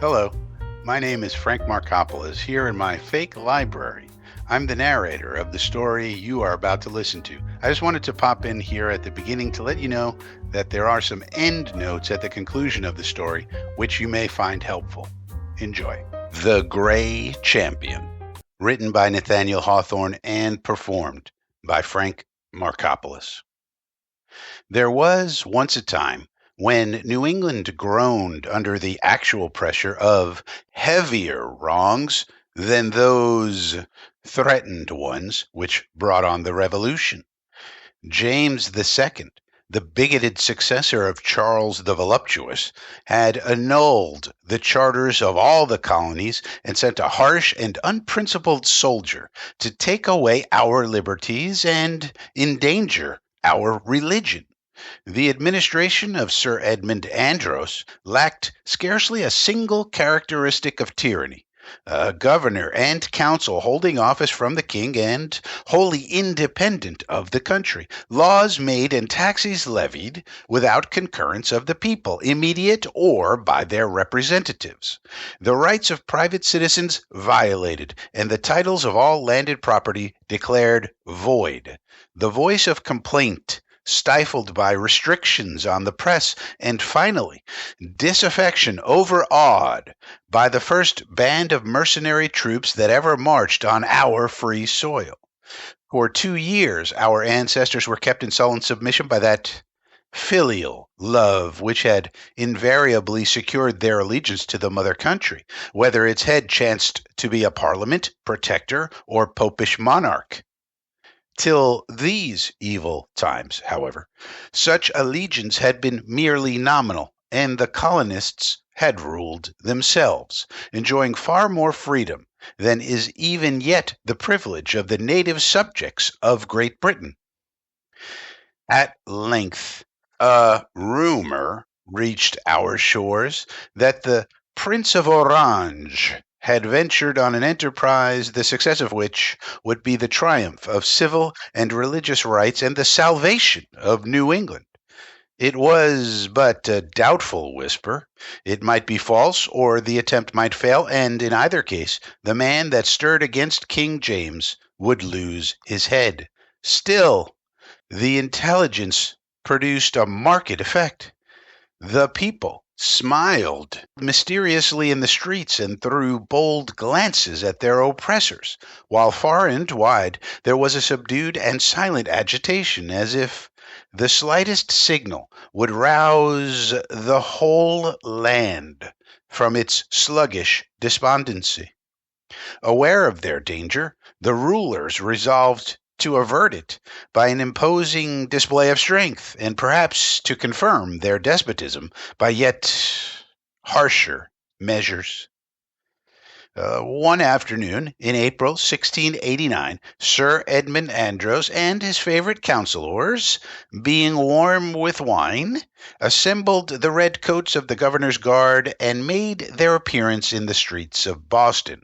Hello, my name is Frank Marcopolos, here in my fake library. I'm the narrator of the story you are about to listen to. I just wanted to pop in here at the beginning to let you know that there are some end notes at the conclusion of the story, which you may find helpful. Enjoy. The Gray Champion, written by Nathaniel Hawthorne and performed by Frank Marcopolos. There was once a time when New England groaned under the actual pressure of heavier wrongs than those threatened ones which brought on the Revolution. James II, the bigoted successor of Charles the Voluptuous, had annulled the charters of all the colonies and sent a harsh and unprincipled soldier to take away our liberties and endanger our religion. The administration of Sir Edmund Andros lacked scarcely a single characteristic of tyranny. A governor and council holding office from the king and wholly independent of the country. Laws made and taxes levied without concurrence of the people, immediate or by their representatives. The rights of private citizens violated, and the titles of all landed property declared void. The voice of complaint stifled by restrictions on the press, and finally, disaffection overawed by the first band of mercenary troops that ever marched on our free soil. For 2 years, our ancestors were kept in sullen submission by that filial love which had invariably secured their allegiance to the mother country, whether its head chanced to be a parliament, protector, or popish monarch. Till these evil times, however, such allegiance had been merely nominal, and the colonists had ruled themselves, enjoying far more freedom than is even yet the privilege of the native subjects of Great Britain. At length, a rumor reached our shores that the Prince of Orange had ventured on an enterprise the success of which would be the triumph of civil and religious rights and the salvation of New England. It was but a doubtful whisper. It might be false, or the attempt might fail, and in either case, the man that stirred against King James would lose his head. Still, the intelligence produced a marked effect. The people smiled mysteriously in the streets and threw bold glances at their oppressors, while far and wide there was a subdued and silent agitation, as if the slightest signal would rouse the whole land from its sluggish despondency. Aware of their danger, the rulers resolved to avert it by an imposing display of strength, and perhaps to confirm their despotism by yet harsher measures. One afternoon in April 1689, Sir Edmund Andros and his favorite councillors, being warm with wine, assembled the redcoats of the governor's guard and made their appearance in the streets of Boston.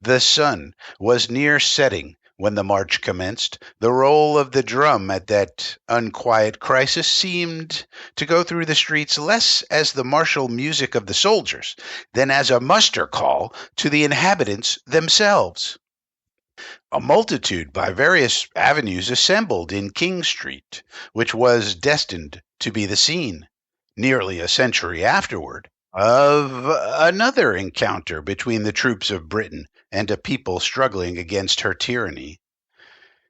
The sun was near setting when the march commenced. The roll of the drum at that unquiet crisis seemed to go through the streets less as the martial music of the soldiers than as a muster call to the inhabitants themselves. A multitude by various avenues assembled in King Street, which was destined to be the scene, nearly a century afterward, of another encounter between the troops of Britain and a people struggling against her tyranny.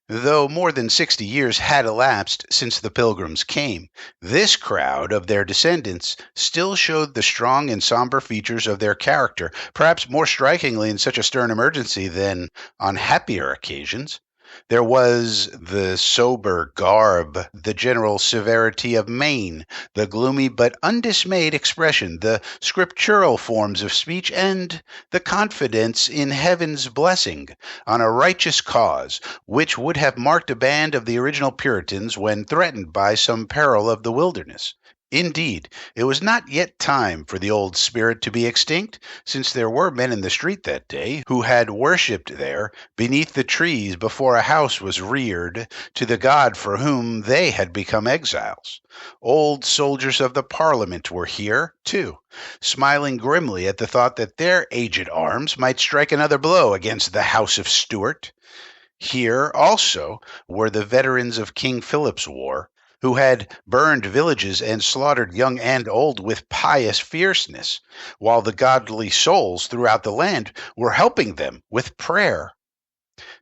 Though more than 60 years had elapsed since the Pilgrims came, this crowd of their descendants still showed the strong and somber features of their character, perhaps more strikingly in such a stern emergency than on happier occasions. There was the sober garb, the general severity of mien, the gloomy but undismayed expression, the scriptural forms of speech, and the confidence in heaven's blessing on a righteous cause, which would have marked a band of the original Puritans when threatened by some peril of the wilderness. Indeed, it was not yet time for the old spirit to be extinct, since there were men in the street that day who had worshipped there beneath the trees before a house was reared to the God for whom they had become exiles. Old soldiers of the Parliament were here, too, smiling grimly at the thought that their aged arms might strike another blow against the House of Stuart. Here also were the veterans of King Philip's War, who had burned villages and slaughtered young and old with pious fierceness, while the godly souls throughout the land were helping them with prayer.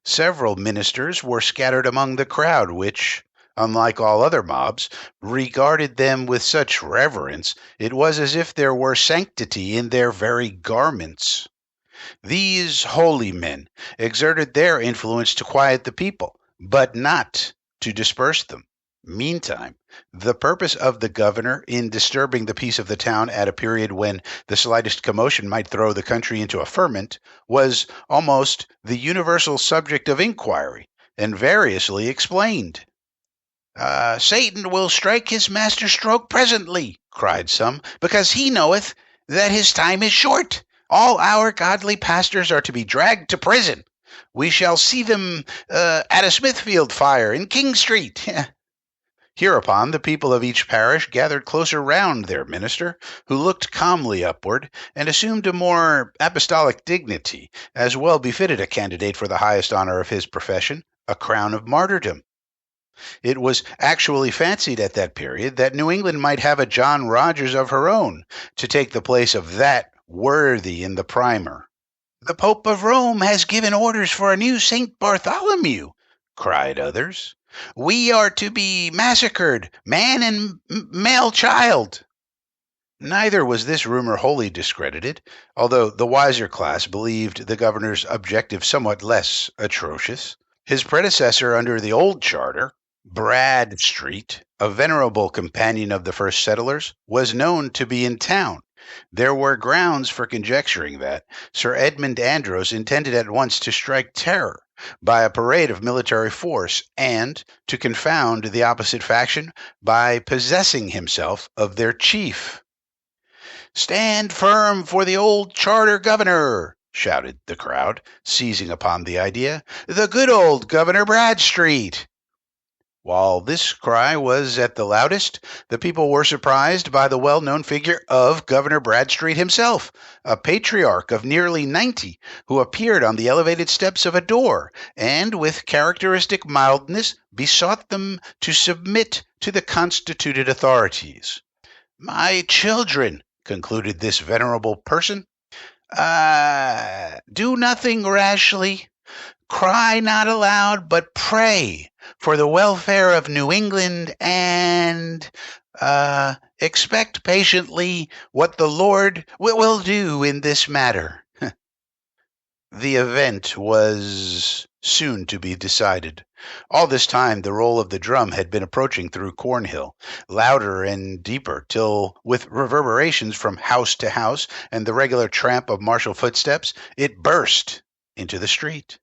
Several ministers were scattered among the crowd, which, unlike all other mobs, regarded them with such reverence it was as if there were sanctity in their very garments. These holy men exerted their influence to quiet the people, but not to disperse them. Meantime, the purpose of the governor in disturbing the peace of the town at a period when the slightest commotion might throw the country into a ferment was almost the universal subject of inquiry, and variously explained. Satan will strike his master stroke presently, cried some, because he knoweth that his time is short. All our godly pastors are to be dragged to prison. We shall see them at a Smithfield fire in King Street. Hereupon the people of each parish gathered closer round their minister, who looked calmly upward, and assumed a more apostolic dignity, as well befitted a candidate for the highest honor of his profession, a crown of martyrdom. It was actually fancied at that period that New England might have a John Rogers of her own to take the place of that worthy in the primer. The Pope of Rome has given orders for a new St. Bartholomew, cried others. We are to be massacred, man and male child. Neither was this rumor wholly discredited, although the wiser class believed the governor's objective somewhat less atrocious. His predecessor under the old charter, Bradstreet, a venerable companion of the first settlers, was known to be in town. There were grounds for conjecturing that Sir Edmund Andros intended at once to strike terror by a parade of military force and to confound the opposite faction by possessing himself of their chief. "Stand firm for the old charter governor!" shouted the crowd, seizing upon the idea. "The good old Governor Bradstreet!" While this cry was at the loudest, the people were surprised by the well-known figure of Governor Bradstreet himself, a patriarch of nearly 90, who appeared on the elevated steps of a door, and with characteristic mildness besought them to submit to the constituted authorities. "My children," concluded this venerable person, do nothing rashly. Cry not aloud, but pray for the welfare of New England, and expect patiently what the Lord will do in this matter. The event was soon to be decided. All this time the roll of the drum had been approaching through Cornhill, louder and deeper, till, with reverberations from house to house and the regular tramp of martial footsteps, it burst into the street.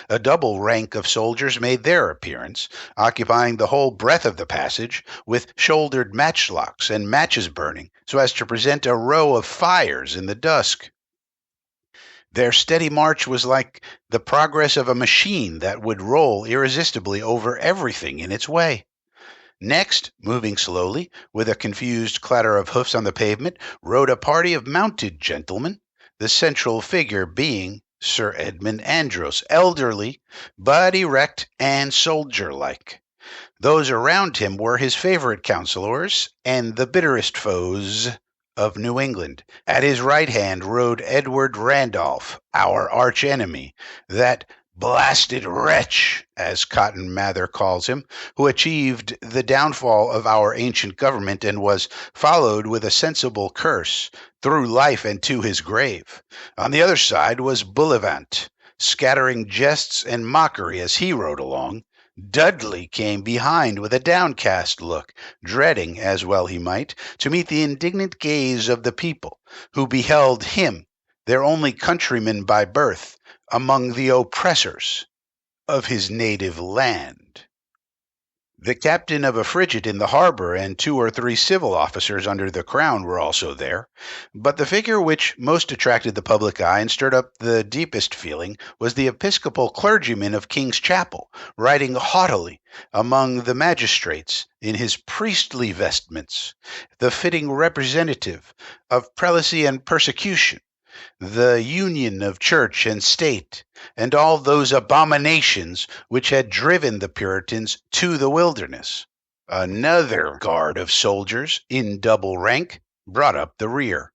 A double rank of soldiers made their appearance, occupying the whole breadth of the passage, with shouldered matchlocks and matches burning, so as to present a row of fires in the dusk. Their steady march was like the progress of a machine that would roll irresistibly over everything in its way. Next, moving slowly, with a confused clatter of hoofs on the pavement, rode a party of mounted gentlemen, the central figure being Sir Edmund Andros, elderly, but erect and soldier-like. Those around him were his favorite counselors and the bitterest foes of New England. At his right hand rode Edward Randolph, our arch-enemy, that blasted wretch, as Cotton Mather calls him, who achieved the downfall of our ancient government and was followed with a sensible curse through life and to his grave. On the other side was Bullivant, scattering jests and mockery as he rode along. Dudley came behind with a downcast look, dreading, as well he might, to meet the indignant gaze of the people, who beheld him, their only countryman by birth, among the oppressors of his native land. The captain of a frigate in the harbor and 2 or 3 civil officers under the crown were also there, but the figure which most attracted the public eye and stirred up the deepest feeling was the episcopal clergyman of King's Chapel, riding haughtily among the magistrates in his priestly vestments, the fitting representative of prelacy and persecution, the union of church and state, and all those abominations which had driven the Puritans to the wilderness. Another guard of soldiers in double rank brought up the rear.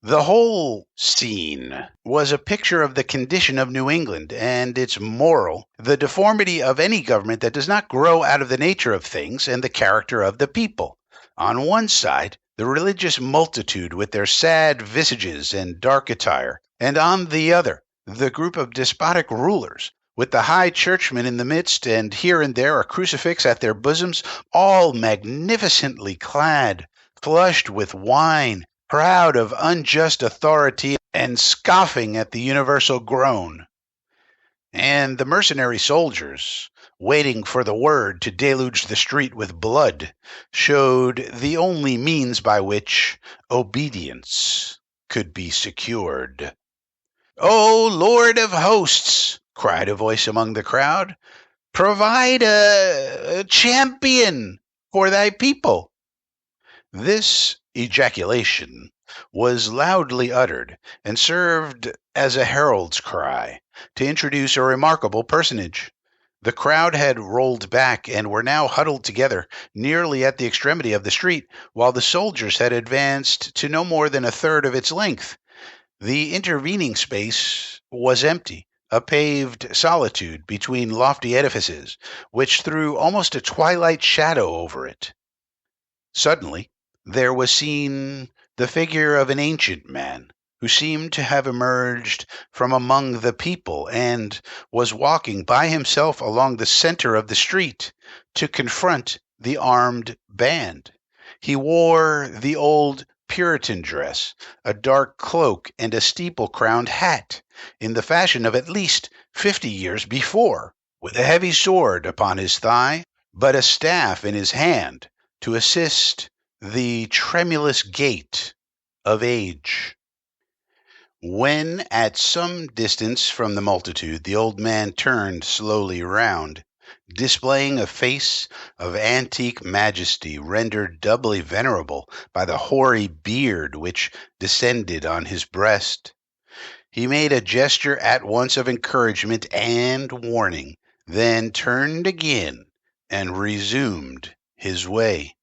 The whole scene was a picture of the condition of New England and its moral, the deformity of any government that does not grow out of the nature of things and the character of the people. On one side, the religious multitude with their sad visages and dark attire, and on the other, the group of despotic rulers, with the high churchmen in the midst, and here and there a crucifix at their bosoms, all magnificently clad, flushed with wine, proud of unjust authority, and scoffing at the universal groan. And the mercenary soldiers, waiting for the word to deluge the street with blood, showed the only means by which obedience could be secured. "O Lord of hosts!" cried a voice among the crowd, "provide a champion for thy people." This ejaculation was loudly uttered, and served as a herald's cry to introduce a remarkable personage. The crowd had rolled back and were now huddled together nearly at the extremity of the street, while the soldiers had advanced to no more than a third of its length. The intervening space was empty, a paved solitude between lofty edifices, which threw almost a twilight shadow over it. Suddenly there was seen the figure of an ancient man, who seemed to have emerged from among the people and was walking by himself along the center of the street to confront the armed band. He wore the old Puritan dress, a dark cloak, and a steeple-crowned hat, in the fashion of at least 50 years before, with a heavy sword upon his thigh, but a staff in his hand to assist the tremulous gait of age. When at some distance from the multitude, the old man turned slowly round, displaying a face of antique majesty rendered doubly venerable by the hoary beard which descended on his breast. He made a gesture at once of encouragement and warning, then turned again and resumed his way.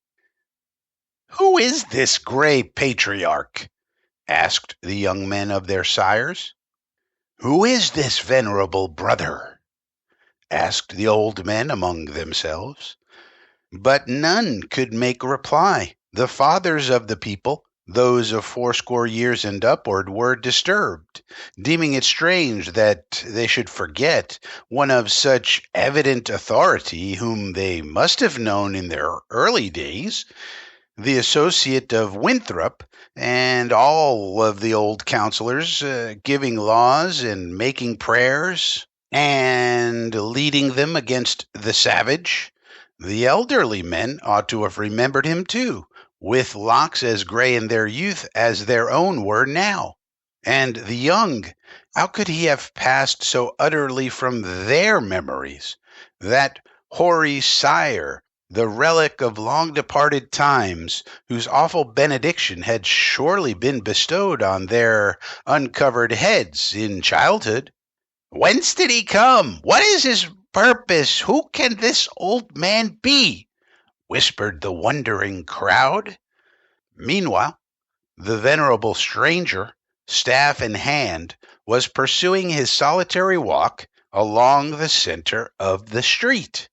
"Who is this gray patriarch?" asked the young men of their sires. "Who is this venerable brother?" asked the old men among themselves. But none could make reply. The fathers of the people, those of 80 years and upward, were disturbed, deeming it strange that they should forget one of such evident authority whom they must have known in their early days, the associate of Winthrop and all of the old counselors, giving laws and making prayers and leading them against the savage. The elderly men ought to have remembered him too, with locks as gray in their youth as their own were now. And the young, how could he have passed so utterly from their memories? That hoary sire, the relic of long-departed times, whose awful benediction had surely been bestowed on their uncovered heads in childhood. "Whence did he come? What is his purpose? Who can this old man be?" whispered the wondering crowd. Meanwhile, the venerable stranger, staff in hand, was pursuing his solitary walk along the center of the street.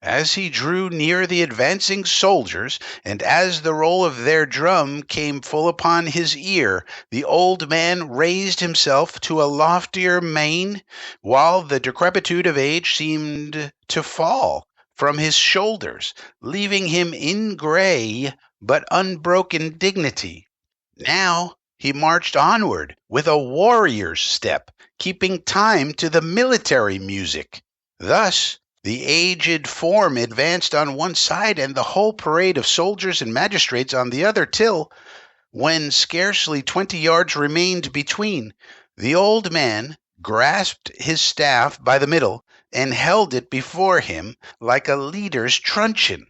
As he drew near the advancing soldiers, and as the roll of their drum came full upon his ear, the old man raised himself to a loftier mien, while the decrepitude of age seemed to fall from his shoulders, leaving him in gray but unbroken dignity. Now he marched onward with a warrior's step, keeping time to the military music. Thus The aged form advanced on one side, and the whole parade of soldiers and magistrates on the other, till, when scarcely 20 yards remained between, the old man grasped his staff by the middle and held it before him like a leader's truncheon.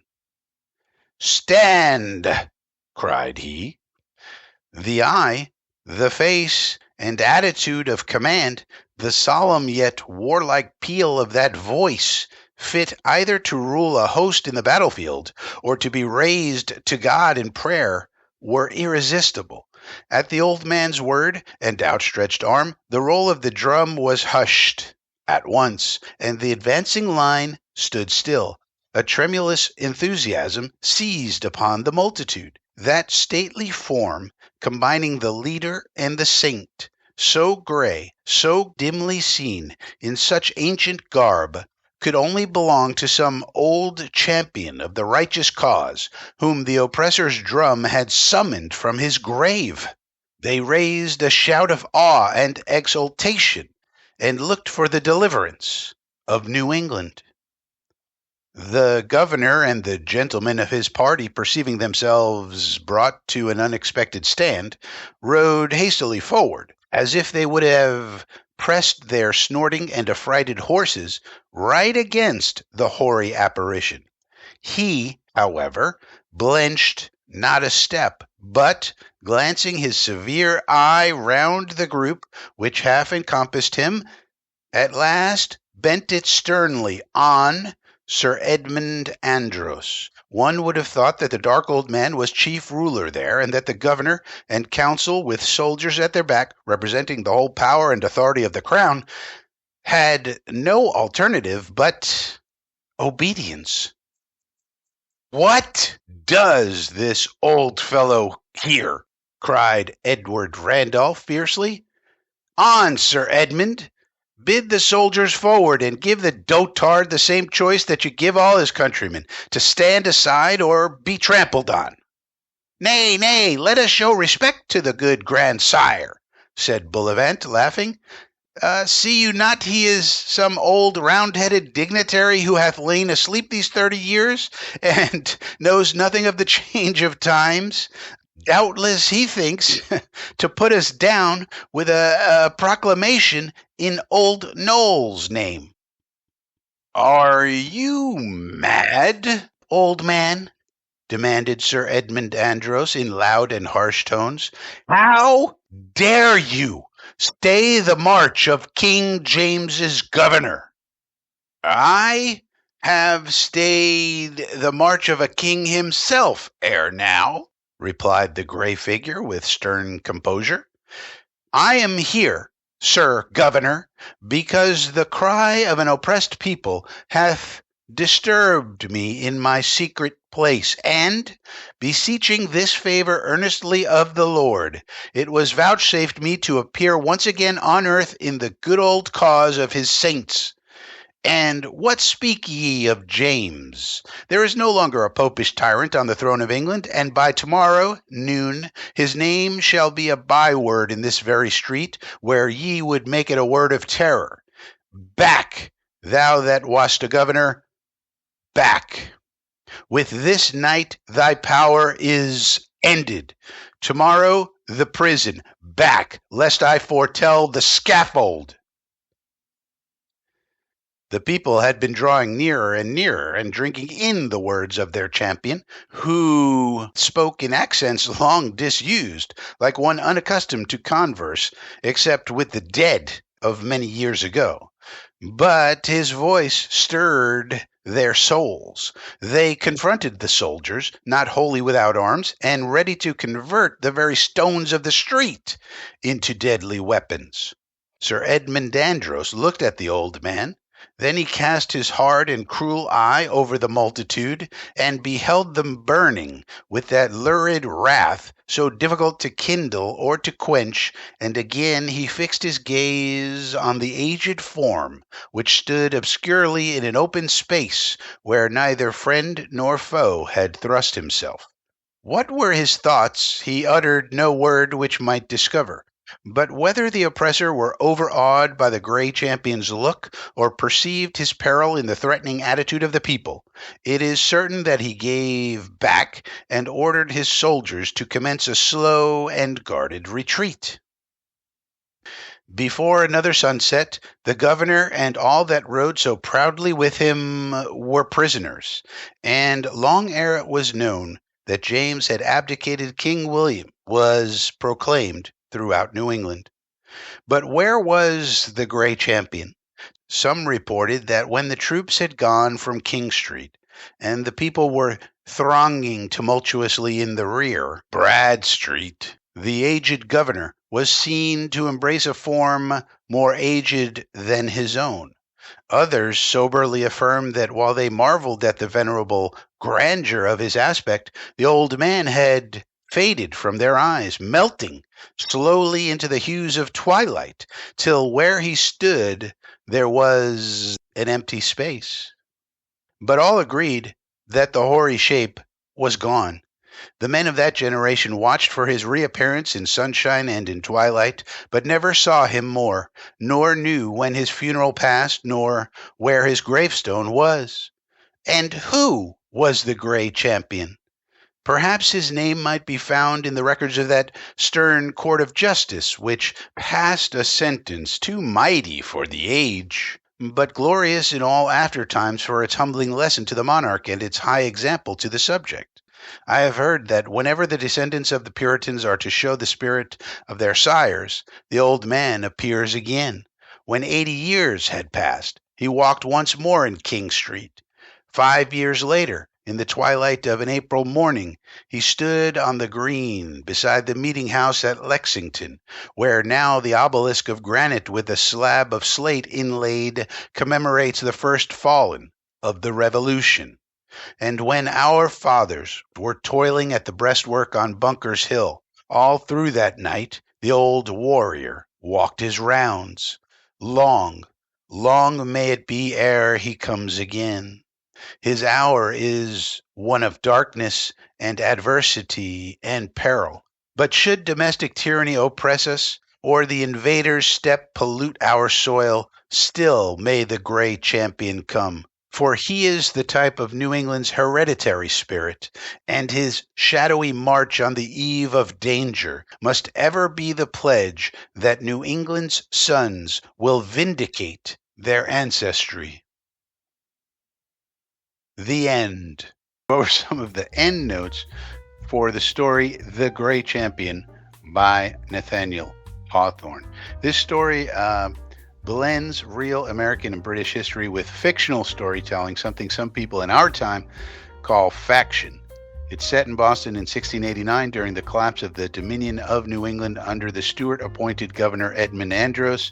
"Stand!" cried he. The eye, the face, and attitude of command, the solemn yet warlike peal of that voice, fit either to rule a host in the battlefield or to be raised to God in prayer, were irresistible. At the old man's word and outstretched arm, the roll of the drum was hushed at once, and the advancing line stood still. A tremulous enthusiasm seized upon the multitude. That stately form, combining the leader and the saint, so gray, so dimly seen, in such ancient garb, could only belong to some old champion of the righteous cause, whom the oppressor's drum had summoned from his grave. They raised a shout of awe and exultation, and looked for the deliverance of New England. The governor and the gentlemen of his party, perceiving themselves brought to an unexpected stand, rode hastily forward, as if they would have pressed their snorting and affrighted horses right against the hoary apparition. He, however, blenched not a step, but, glancing his severe eye round the group which half encompassed him, at last bent it sternly on Sir Edmund Andros. One would have thought that the dark old man was chief ruler there, and that the governor and council, with soldiers at their back, representing the whole power and authority of the crown, had no alternative but obedience. "What does this old fellow here?" cried Edward Randolph fiercely. "On, Sir Edmund! Bid the soldiers forward, and give the dotard the same choice that you give all his countrymen, to stand aside or be trampled on." "Nay, nay, let us show respect to the good grandsire," said Bullivant, laughing. "See you not he is some old round-headed dignitary who hath lain asleep these 30 years, and knows nothing of the change of times? Doubtless he thinks to put us down with a proclamation in old Noll's name." "Are you mad, old man?" demanded Sir Edmund Andros in loud and harsh tones. "How dare you stay the march of King James's governor?" "I have stayed the march of a king himself ere now," replied the gray figure with stern composure. "I am here, Sir Governor, because the cry of an oppressed people hath disturbed me in my secret place, and, beseeching this favor earnestly of the Lord, it was vouchsafed me to appear once again on earth in the good old cause of his saints. And what speak ye of James? There is no longer a popish tyrant on the throne of England, and by tomorrow noon his name shall be a byword in this very street, where ye would make it a word of terror. Back, thou that wast a governor, back. With this night thy power is ended. Tomorrow the prison. Back, lest I foretell the scaffold." The people had been drawing nearer and nearer, and drinking in the words of their champion, who spoke in accents long disused, like one unaccustomed to converse except with the dead of many years ago. But his voice stirred their souls. They confronted the soldiers, not wholly without arms, and ready to convert the very stones of the street into deadly weapons. Sir Edmund Andros looked at the old man. Then he cast his hard and cruel eye over the multitude, and beheld them burning with that lurid wrath so difficult to kindle or to quench, and again he fixed his gaze on the aged form, which stood obscurely in an open space where neither friend nor foe had thrust himself. What were his thoughts he uttered no word which might discover. But whether the oppressor were overawed by the gray champion's look or perceived his peril in the threatening attitude of the people, it is certain that he gave back and ordered his soldiers to commence a slow and guarded retreat. Before another sunset, the governor and all that rode so proudly with him were prisoners, and long ere it was known that James had abdicated, King William was proclaimed throughout New England. But where was the gray champion? Some reported that when the troops had gone from King Street, and the people were thronging tumultuously in the rear, Brad Street, the aged governor was seen to embrace a form more aged than his own. Others soberly affirmed that while they marveled at the venerable grandeur of his aspect, the old man had faded from their eyes, melting slowly into the hues of twilight, till where he stood there was an empty space. But all agreed that the hoary shape was gone. The men of that generation watched for his reappearance in sunshine and in twilight, but never saw him more, nor knew when his funeral passed, nor where his gravestone was. And who was the gray champion? Perhaps his name might be found in the records of that stern court of justice which passed a sentence too mighty for the age, but glorious in all after times for its humbling lesson to the monarch and its high example to the subject. I have heard that whenever the descendants of the Puritans are to show the spirit of their sires, the old man appears again. When 80 years had passed, he walked once more in King Street. 5 years later, in the twilight of an April morning, he stood on the green beside the meeting house at Lexington, where now the obelisk of granite with a slab of slate inlaid commemorates the first fallen of the Revolution. And when our fathers were toiling at the breastwork on Bunker's Hill, all through that night the old warrior walked his rounds. Long, long may it be ere he comes again. His hour is one of darkness and adversity and peril. But should domestic tyranny oppress us, or the invader's step pollute our soil, still may the gray champion come. For he is the type of New England's hereditary spirit, and his shadowy march on the eve of danger must ever be the pledge that New England's sons will vindicate their ancestry. The end. What were some of the end notes for the story The Gray Champion by Nathaniel Hawthorne? This story blends real American and British history with fictional storytelling, something some people in our time call faction. It's set in Boston in 1689 during the collapse of the Dominion of New England under the Stuart-appointed Governor Edmund Andros.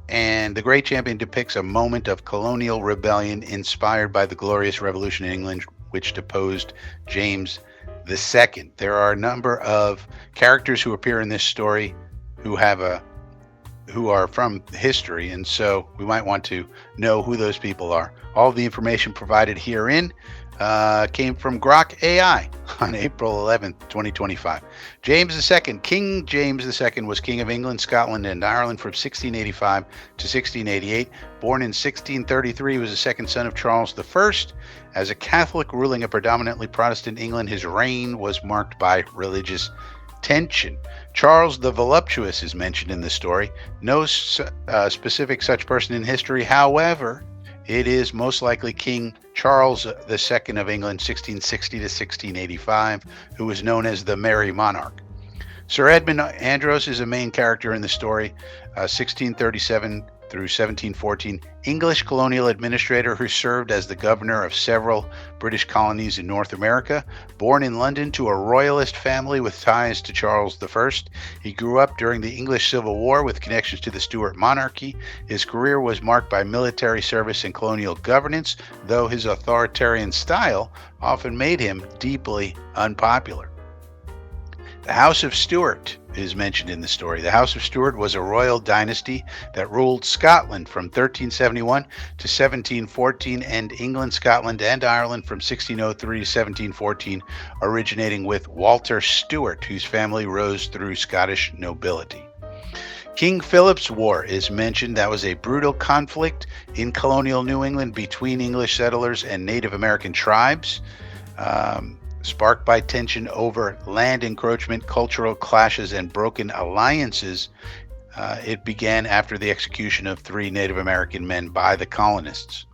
And The Great Champion depicts a moment of colonial rebellion inspired by the Glorious Revolution in England, which deposed James II. There are a number of characters who appear in this story who are from history, and so we might want to know who those people are. All the information provided herein came from Grok AI on April 11th, 2025. King James II was King of England, Scotland, and Ireland from 1685 to 1688. Born in 1633, he was the second son of Charles I. As a Catholic ruling a predominantly Protestant England, his reign was marked by religious tension. Charles the Voluptuous is mentioned in the story. No specific such person in history. However, it is most likely King Charles II of England, 1660 to 1685, who was known as the Merry Monarch. Sir Edmund Andros is a main character in the story, 1637 through 1714, English colonial administrator who served as the governor of several British colonies in North America. Born in London to a royalist family with ties to Charles I, he grew up during the English Civil War with connections to the Stuart monarchy. His career was marked by military service and colonial governance, though his authoritarian style often made him deeply unpopular. The House of Stuart is mentioned in the story. The House of Stuart was a royal dynasty that ruled Scotland from 1371 to 1714 and England, Scotland, and Ireland from 1603 to 1714, originating with Walter Stewart, whose family rose through Scottish nobility. King Philip's War is mentioned. That was a brutal conflict in colonial New England between English settlers and Native American tribes, sparked by tension over land encroachment, cultural clashes, and broken alliances. It began after the execution of 3 Native American men by the colonists.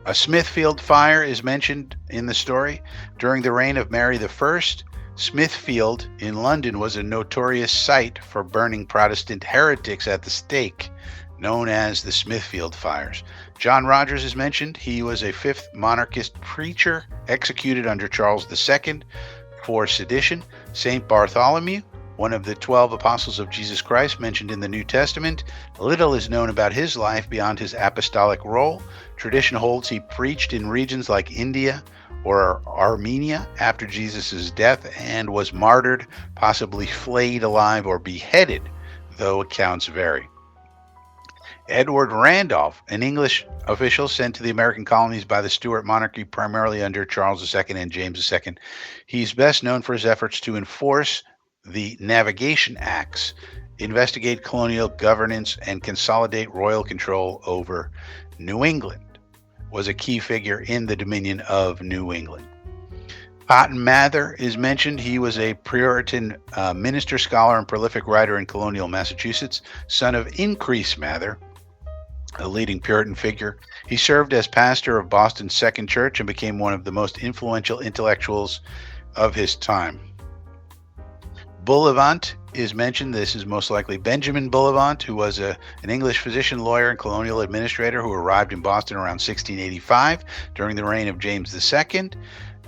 A Smithfield fire is mentioned in the story. During the reign of Mary I, Smithfield in London was a notorious site for burning Protestant heretics at the stake, known as the Smithfield Fires. John Rogers is mentioned. He was a 5th monarchist preacher executed under Charles II for sedition. St. Bartholomew, one of the 12 apostles of Jesus Christ mentioned in the New Testament. Little is known about his life beyond his apostolic role. Tradition holds he preached in regions like India or Armenia after Jesus' death and was martyred, possibly flayed alive or beheaded, though accounts vary. Edward Randolph, an English official sent to the American colonies by the Stuart monarchy, primarily under Charles II and James II. He's best known for his efforts to enforce the Navigation Acts, investigate colonial governance, and consolidate royal control over New England. Was a key figure in the Dominion of New England. Cotton Mather is mentioned. He was a Puritan minister, scholar, and prolific writer in colonial Massachusetts, son of Increase Mather, a leading Puritan figure. He served as pastor of Boston's Second Church and became one of the most influential intellectuals of his time. Bullivant is mentioned. This is most likely Benjamin Bullivant, who was an English physician, lawyer, and colonial administrator who arrived in Boston around 1685 during the reign of James II.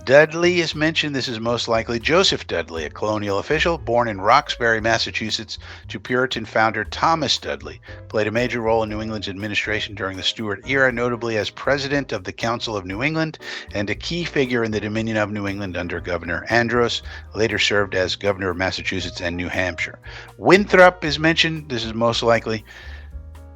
Dudley is mentioned. This is most likely Joseph Dudley, a colonial official born in Roxbury, Massachusetts, to Puritan founder Thomas Dudley. Played a major role in New England's administration during the Stuart era, notably as president of the Council of New England and a key figure in the Dominion of New England under Governor Andros. Later served as governor of Massachusetts and New Hampshire. Winthrop is mentioned. This is most likely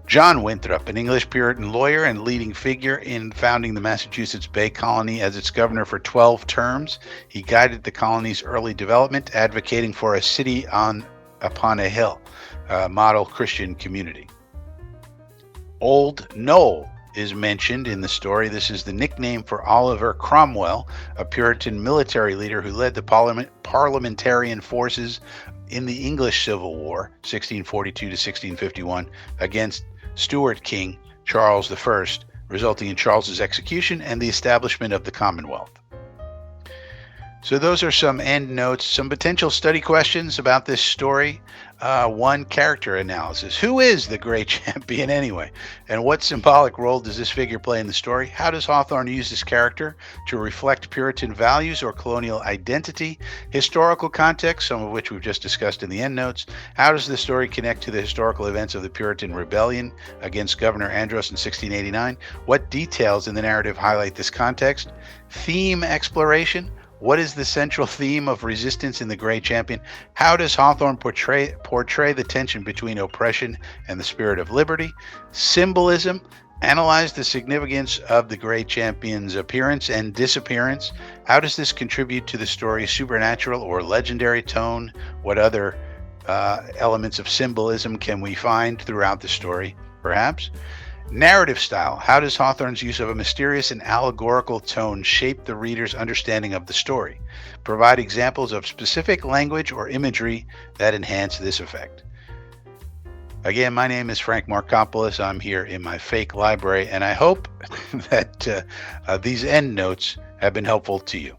John Winthrop, an English Puritan lawyer and leading figure in founding the Massachusetts Bay Colony as its governor for 12 terms. He guided the colony's early development, advocating for a city upon a hill, a model Christian community. Old Noll is mentioned in the story. This is the nickname for Oliver Cromwell, a Puritan military leader who led the parliamentarian forces in the English Civil War, 1642 to 1651, against Stuart King Charles I, resulting in Charles's execution and the establishment of the Commonwealth. So those are some end notes, some potential study questions about this story. One, character analysis. Who is the great champion anyway? And what symbolic role does this figure play in the story? How does Hawthorne use this character to reflect Puritan values or colonial identity? Historical context, some of which we've just discussed in the endnotes. How does the story connect to the historical events of the Puritan Rebellion against Governor Andros in 1689? What details in the narrative highlight this context? Theme exploration. What is the central theme of resistance in The Great Champion? How does Hawthorne portray the tension between oppression and the spirit of liberty? Symbolism. Analyze the significance of the Great Champion's appearance and disappearance. How does this contribute to the story's supernatural or legendary tone? What other elements of symbolism can we find throughout the story, perhaps? Narrative style. How does Hawthorne's use of a mysterious and allegorical tone shape the reader's understanding of the story? Provide examples of specific language or imagery that enhance this effect. Again, my name is Frank Marcopolos. I'm here in my fake library, and I hope that these end notes have been helpful to you.